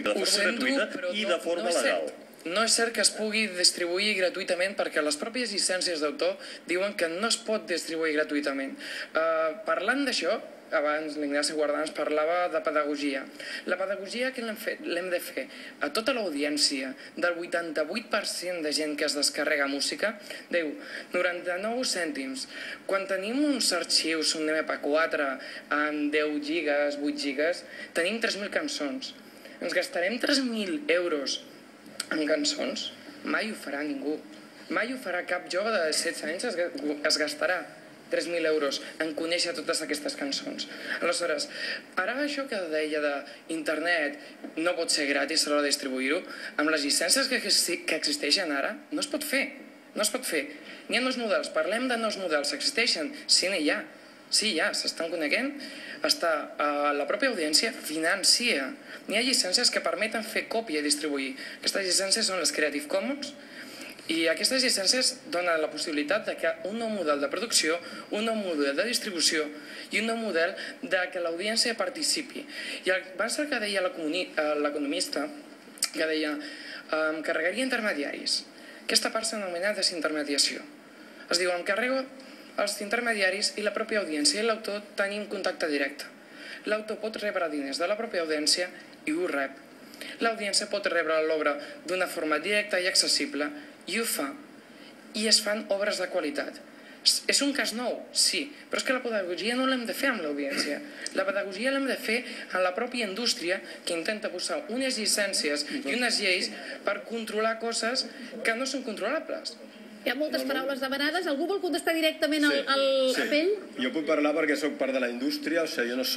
de forma gratuïta i de forma legal. No és cert que es pugui distribuir gratuïtament perquè les pròpies llicències d'autor diuen que no es pot distribuir gratuïtament. Parlant d'això, abans l'Ignasi Guardans parlava de pedagogia. La pedagogia que l'hem de fer a tota l'audiència del 88% de gent que es descarrega música, diu 99 cèntims. Quan tenim uns arxius, un MP4 amb 10 gigas, 8 gigas, tenim 3.000 cançons. Ens gastarem 3.000 euros en cançons? Mai ho farà ningú. Mai ho farà cap jove de 16 anys, es gastarà 3.000 euros en conèixer totes aquestes cançons. Aleshores, ara això que deia d'internet no pot ser gratis a l'hora de distribuir-ho, amb les llicències que existeixen ara, no es pot fer. No es pot fer. N'hi ha nous models, parlem de nous models, existeixen? Sí, n'hi ha. Sí, ja, s'estan coneixent. La pròpia audiència financia. N'hi ha llicències que permeten fer còpia i distribuir. Aquestes llicències són les Creative Commons, i aquestes llicències donen la possibilitat que un nou model de producció, un nou model de distribució i un nou model que l'audiència participi. I abans el que deia l'economista, que deia em carregaria intermediaris. Aquesta part s'anomena desintermediació. Es diu, em carrego els intermediaris i la pròpia audiència i l'autor tenim contacte directe. L'autor pot rebre diners de la pròpia audiència i ho rep. L'audiència pot rebre l'obra d'una forma directa i accessible i ho fa. I es fan obres de qualitat. És un cas nou? Sí, però és que la pedagogia no l'hem de fer amb l'audiència. La pedagogia l'hem de fer en la pròpia indústria que intenta posar unes llicències i unes lleis per controlar coses que no són controlables. Hi ha moltes paraules demanades. Algú vol contestar directament al Pell? Jo puc parlar perquè soc part de la indústria, o sigui, jo no soc